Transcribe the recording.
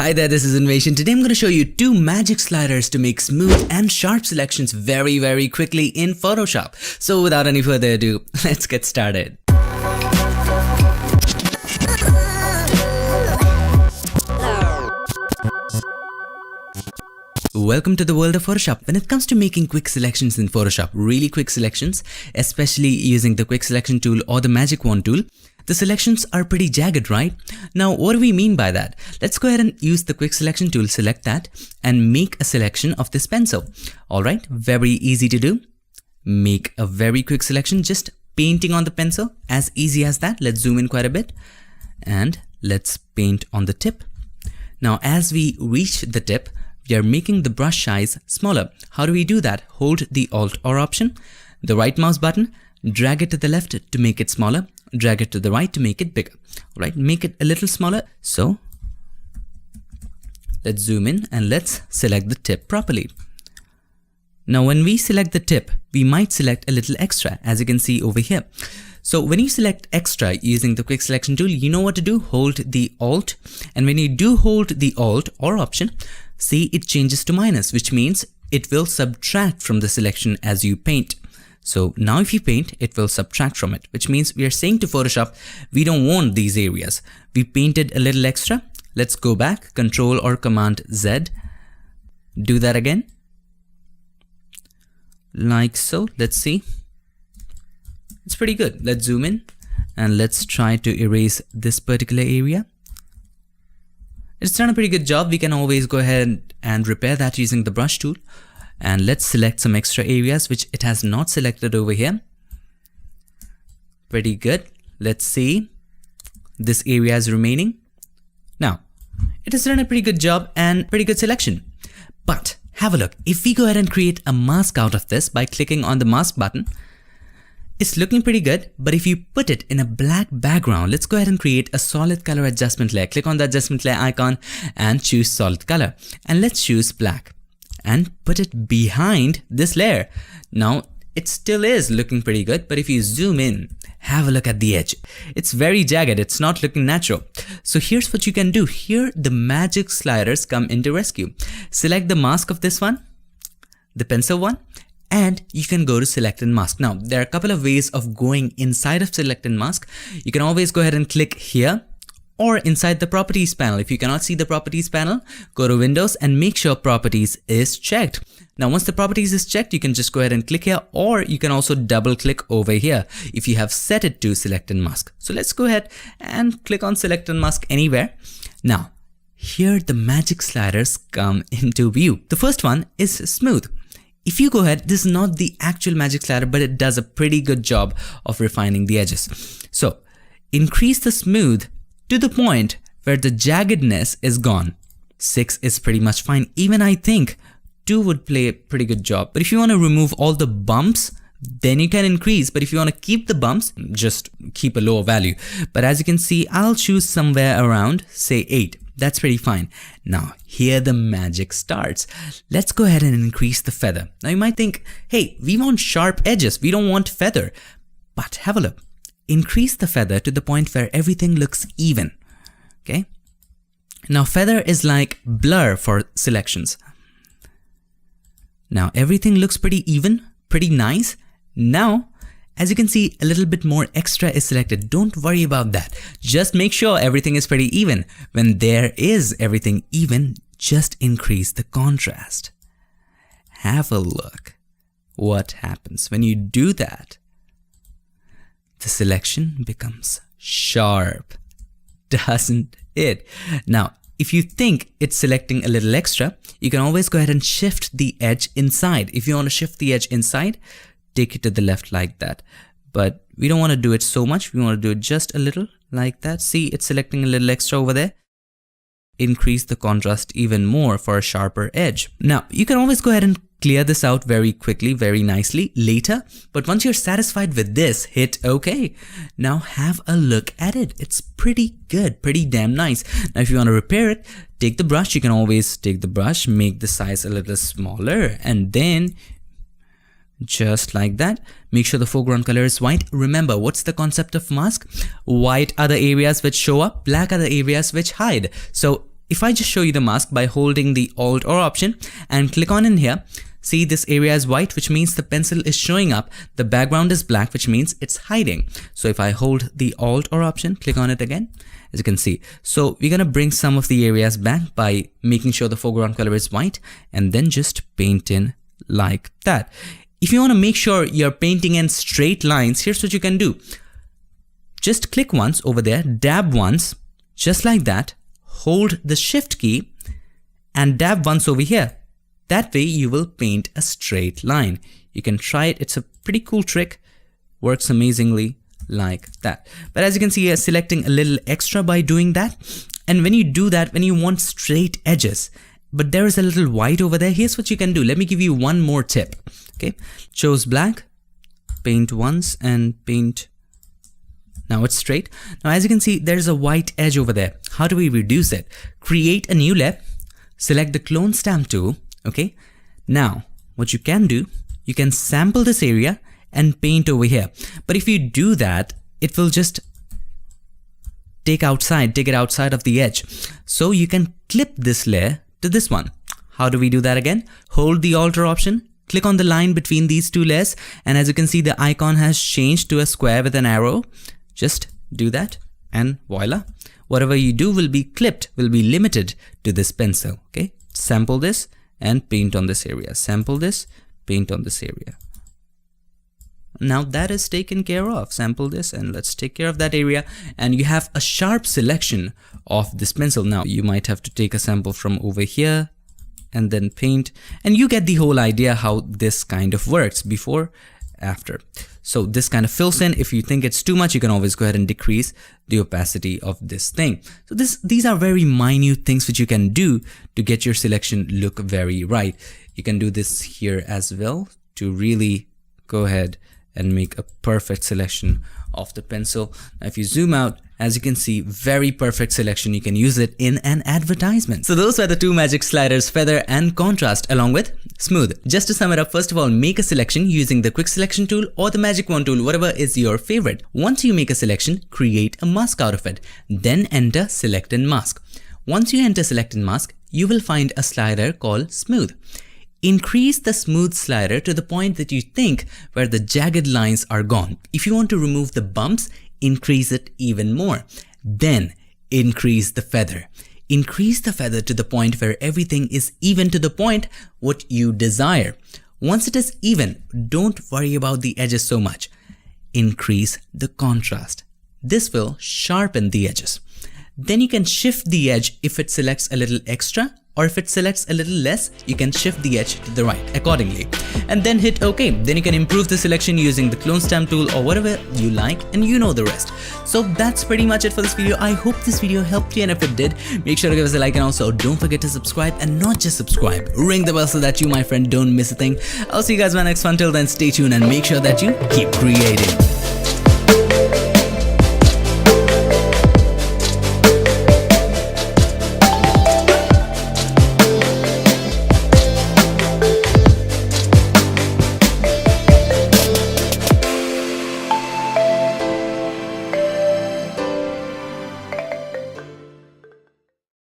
Hi there, this is Invasion. Today I'm going to show you two magic sliders to make smooth and sharp selections very quickly in Photoshop. So without any further ado, let's get started. Welcome to the world of Photoshop. When it comes to making quick selections in Photoshop, really quick selections, especially using the quick selection tool or the magic wand tool, the selections are pretty jagged, right? Now, what do we mean by that? Let's go ahead and use the quick selection tool, select that, and make a selection of this pencil. Alright, very easy to do. Make a very quick selection, just painting on the pencil, as easy as that. Let's zoom in quite a bit, and let's paint on the tip. Now, as we reach the tip, we are making the brush size smaller. How do we do that? Hold the Alt or Option, the right mouse button, drag it to the left to make it smaller, drag it to the right to make it bigger. Alright, make it a little smaller. So let's zoom in and let's select the tip properly. Now when we select the tip, we might select a little extra, as you can see over here. So when you select extra using the quick selection tool, you know what to do. Hold the Alt, and when you do hold the Alt or Option, see it changes to minus, which means it will subtract from the selection as you paint. So now if you paint, it will subtract from it, which means we are saying to Photoshop, we don't want these areas. We painted a little extra. Let's go back, Control or Command Z. Do that again. Like so. Let's see. It's pretty good. Let's zoom in and let's try to erase this particular area. It's done a pretty good job. We can always go ahead and repair that using the brush tool. And let's select some extra areas which it has not selected over here. Pretty good. Let's see. This area is remaining. Now, it has done a pretty good job and pretty good selection. But have a look. If we go ahead and create a mask out of this by clicking on the mask button, it's looking pretty good, but if you put it in a black background, let's go ahead and create a solid color adjustment layer. Click on the adjustment layer icon and choose solid color. And let's choose black and put it behind this layer. Now, it still is looking pretty good, but if you zoom in, have a look at the edge. It's very jagged, it's not looking natural. So here's what you can do. Here, the magic sliders come into rescue. Select the mask of this one, the pencil one, and you can go to select and mask. Now, there are a couple of ways of going inside of select and mask. You can always go ahead and click here or inside the properties panel. If you cannot see the properties panel, go to Windows and make sure properties is checked. Now, once the properties is checked, you can just go ahead and click here, or you can also double click over here if you have set it to select and mask. So let's go ahead and click on select and mask anywhere. Now, here the magic sliders come into view. The first one is smooth. If you go ahead, this is not the actual magic slider, but it does a pretty good job of refining the edges. So increase the smooth to the point where the jaggedness is gone. 6 is pretty much fine. Even I think 2 would play a pretty good job. But if you want to remove all the bumps, then you can increase. But if you want to keep the bumps, just keep a lower value. But as you can see, I'll choose somewhere around, say 8. That's pretty fine. Now, here the magic starts. Let's go ahead and increase the feather. Now, you might think, hey, we want sharp edges. We don't want feather. But have a look. Increase the feather to the point where everything looks even. Okay. Now, feather is like blur for selections. Now, everything looks pretty even, pretty nice. Now, as you can see, a little bit more extra is selected. Don't worry about that. Just make sure everything is pretty even. When there is everything even, just increase the contrast. Have a look. What happens when you do that? The selection becomes sharp, doesn't it? Now, if you think it's selecting a little extra, you can always go ahead and shift the edge inside. If you want to shift the edge inside, take it to the left like that. But we don't want to do it so much. We want to do it just a little like that. See, it's selecting a little extra over there. Increase the contrast even more for a sharper edge. Now, you can always go ahead and clear this out very quickly, very nicely later. But once you're satisfied with this, hit OK. Now have a look at it. It's pretty good, pretty damn nice. Now, if you want to repair it, take the brush. You can always take the brush, make the size a little smaller, and then just like that. Make sure the foreground color is white. Remember, what's the concept of mask? White are the areas which show up, black are the areas which hide. So if I just show you the mask by holding the Alt or Option and click on in here, see this area is white, which means the pencil is showing up. The background is black, which means it's hiding. So if I hold the Alt or Option, click on it again, as you can see. So we're gonna bring some of the areas back by making sure the foreground color is white and then just paint in like that. If you wanna make sure you're painting in straight lines, here's what you can do. Just click once over there, dab once, just like that, hold the Shift key and dab once over here. That way you will paint a straight line. You can try it, it's a pretty cool trick, works amazingly like that. But as you can see, you're selecting a little extra by doing that. And when you do that, when you want straight edges, but there is a little white over there, here's what you can do. Let me give you one more tip, okay? Chose black, paint once and paint. Now it's straight. Now as you can see, there's a white edge over there. How do we reduce it? Create a new layer, select the clone stamp tool. Okay, now what you can do, you can sample this area and paint over here. But if you do that, it will just take it outside of the edge. So you can clip this layer to this one. How do we do that again? Hold the Alt or Option, click on the line between these two layers, and as you can see, the icon has changed to a square with an arrow. Just do that and voila. Whatever you do will be clipped, will be limited to this pencil. Okay, sample this and paint on this area. Sample this, paint on this area. Now that is taken care of. Sample this and let's take care of that area. And you have a sharp selection of this pencil. Now you might have to take a sample from over here and then paint. And you get the whole idea how this kind of works before, after. So this kind of fills in. If you think it's too much, you can always go ahead and decrease the opacity of this thing. So these are very minute things which you can do to get your selection look very right. You can do this here as well to really go ahead and make a perfect selection of the pencil. Now if you zoom out, as you can see, very perfect selection. You can use it in an advertisement. So those were the two magic sliders, feather and contrast, along with smooth. Just to sum it up, first of all, make a selection using the quick selection tool or the magic wand tool, whatever is your favorite. Once you make a selection, create a mask out of it. Then enter select and mask. Once you enter select and mask, you will find a slider called smooth. Increase the smooth slider to the point that you think where the jagged lines are gone. If you want to remove the bumps, increase it even more. Then increase the feather. Increase the feather to the point where everything is even to the point what you desire. Once it is even, don't worry about the edges so much. Increase the contrast. This will sharpen the edges. Then you can shift the edge if it selects a little extra, or if it selects a little less, you can shift the edge to the right accordingly. And then hit OK. Then you can improve the selection using the clone stamp tool or whatever you like, and you know the rest. So that's pretty much it for this video. I hope this video helped you, and if it did, make sure to give us a like, and also don't forget to subscribe, and not just subscribe, ring the bell so that you, my friend, don't miss a thing. I'll see you guys in my next one. Till then, stay tuned and make sure that you keep creating.